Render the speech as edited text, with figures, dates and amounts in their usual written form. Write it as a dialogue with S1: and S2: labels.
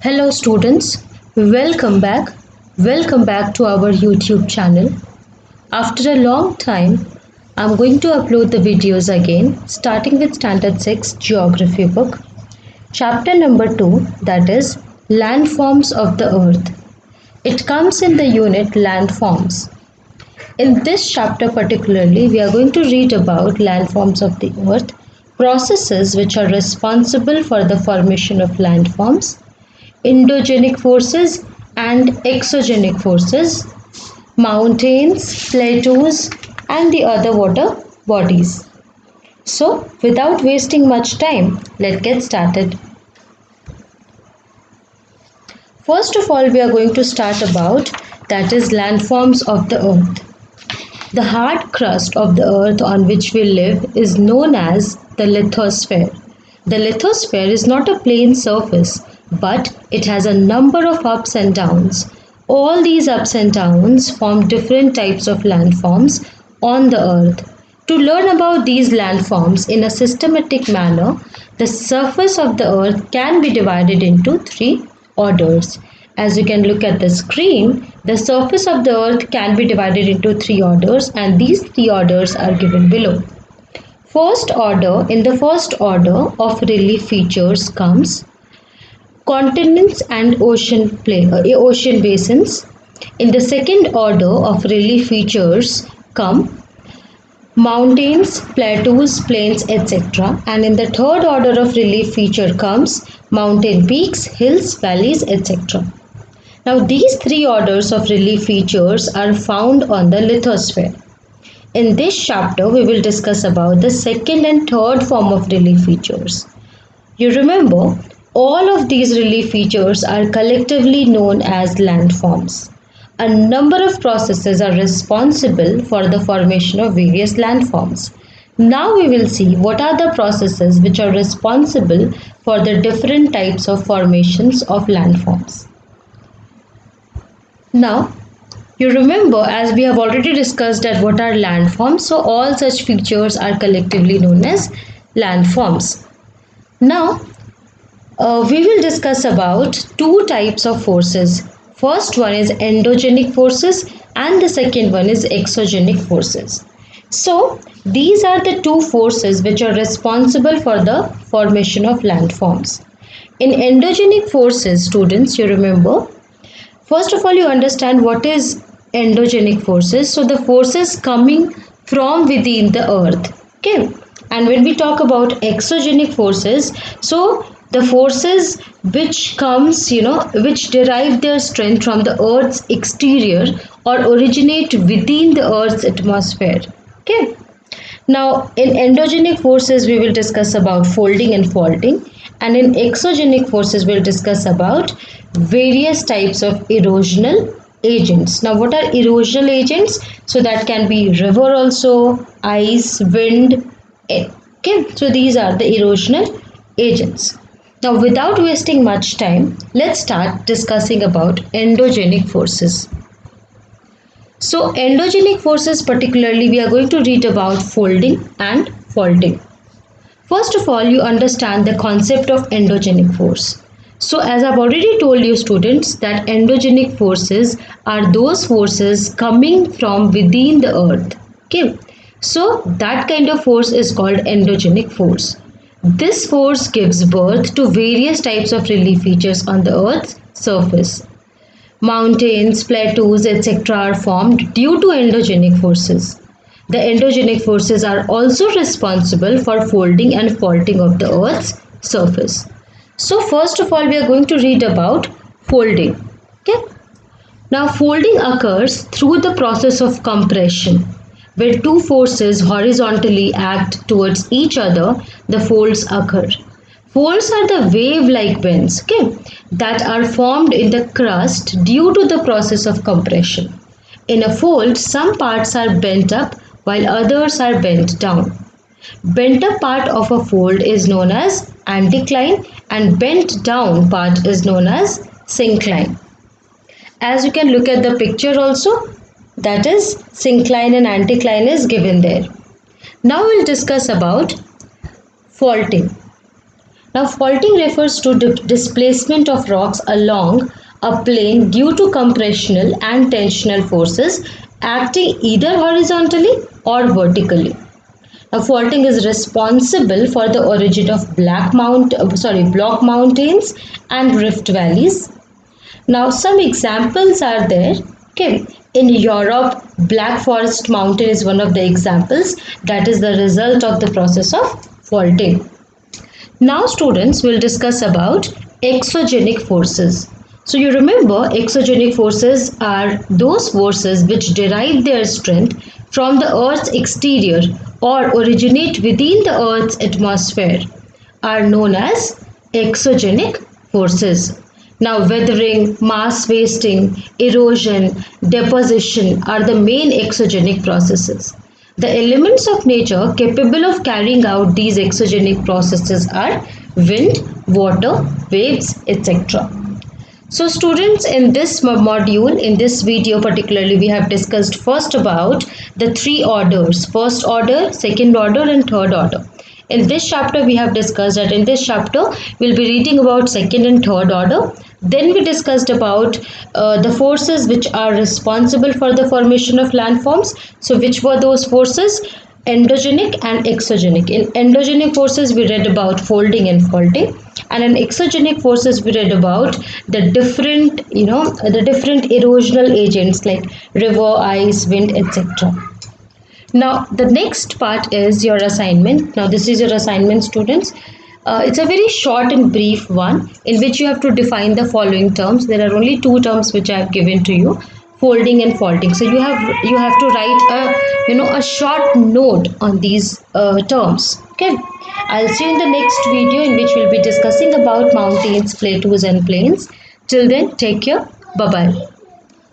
S1: Hello students, welcome back. Welcome back to our YouTube channel. After a long time, I'm going to upload the videos again, starting with Standard 6 Geography book, chapter number 2, that is Landforms of the Earth. It comes in the unit Landforms. In this chapter particularly, we are going to read about landforms of the Earth, processes which are responsible for the formation of landforms, endogenic forces and exogenic forces, mountains, plateaus, and the other water bodies. So, without wasting much time, let's get started. First of all, we are going to start about that is landforms of the earth. The hard crust of the earth on which we live is known as the lithosphere. The lithosphere is not a plain surface, but it has a number of ups and downs. All these ups and downs form different types of landforms on the earth. To learn about these landforms in a systematic manner, the surface of the earth can be divided into three orders. As you can look at the screen, the surface of the earth can be divided into three orders, and these three orders are given below. In the first order of relief features comes continents and ocean basins. In the second order of relief features come mountains, plateaus, plains, etc. And in the third order of relief feature comes mountain peaks, hills, valleys, etc. Now these three orders of relief features are found on the lithosphere. In this chapter, we will discuss about the second and third form of relief features. You remember, all of these relief features are collectively known as landforms. A number of processes are responsible for the formation of various landforms. Now we will see what are the processes which are responsible for the different types of formations of landforms. Now, you remember, as we have already discussed that what are landforms, so all such features are collectively known as landforms. Now, we will discuss about two types of forces. First one is endogenic forces and the second one is exogenic forces. So, these are the two forces which are responsible for the formation of landforms. In endogenic forces, students, you remember, first of all, you understand what is endogenic forces. So the forces coming from within the earth. Okay. And when we talk about exogenic forces, so the forces which which derive their strength from the earth's exterior or originate within the earth's atmosphere. Okay. Now in endogenic forces, we will discuss about folding and faulting. And in exogenic forces, we'll discuss about various types of erosional agents. Now what are erosional agents? So that can be river also, ice, wind. Okay, so these are the erosional agents. Now without wasting much time, let's start discussing about endogenic forces. So endogenic forces particularly, we are going to read about folding and faulting. First of all, you understand the concept of endogenic force. So as I've already told you students that endogenic forces are those forces coming from within the earth. Okay. So that kind of force is called endogenic force. This force gives birth to various types of relief features on the earth's surface. Mountains, plateaus, etc. are formed due to endogenic forces. The endogenic forces are also responsible for folding and faulting of the earth's surface. So first of all, we are going to read about folding. Okay. Now folding occurs through the process of compression, where two forces horizontally act towards each other. The folds occur. Folds are the wave-like bends, okay, that are formed in the crust due to the process of compression. In a fold, some parts are bent up while others are bent down. Bent up part of a fold is known as anticline and bent down part is known as syncline. As you can look at the picture also, that is syncline and anticline is given there. Now we'll discuss about faulting. Now, faulting refers to displacement of rocks along a plane due to compressional and tensional forces acting either horizontally or vertically. Now, faulting is responsible for the origin of block mountains and rift valleys. Now, some examples are there. Okay, in Europe, Black Forest Mountain is one of the examples that is the result of the process of faulting. Now, students will discuss about exogenic forces. So, you remember exogenic forces are those forces which derive their strength from the Earth's exterior or originate within the Earth's atmosphere, are known as exogenic forces. Now, weathering, mass wasting, erosion, deposition are the main exogenic processes. The elements of nature capable of carrying out these exogenic processes are wind, water, waves, etc. So students, in this module, in this video particularly, we have discussed first about the three orders: first order, second order and third order. In this chapter we have discussed that in this chapter we'll be reading about second and third order. Then we discussed about the forces which are responsible for the formation of landforms. So which were those forces? Endogenic and exogenic. In endogenic forces we read about folding and faulting, and in exogenic forces we read about the different erosional agents like river, ice, wind, etc. Now the next part is your assignment. Now this is your assignment, students. It's a very short and brief one in which you have to define the following terms. There are only two terms which I have given to you: folding and faulting. So you have to write a short note on these terms. Okay, I'll see you in the next video in which we'll be discussing about mountains, plateaus and plains. Till then, take care. Bye bye.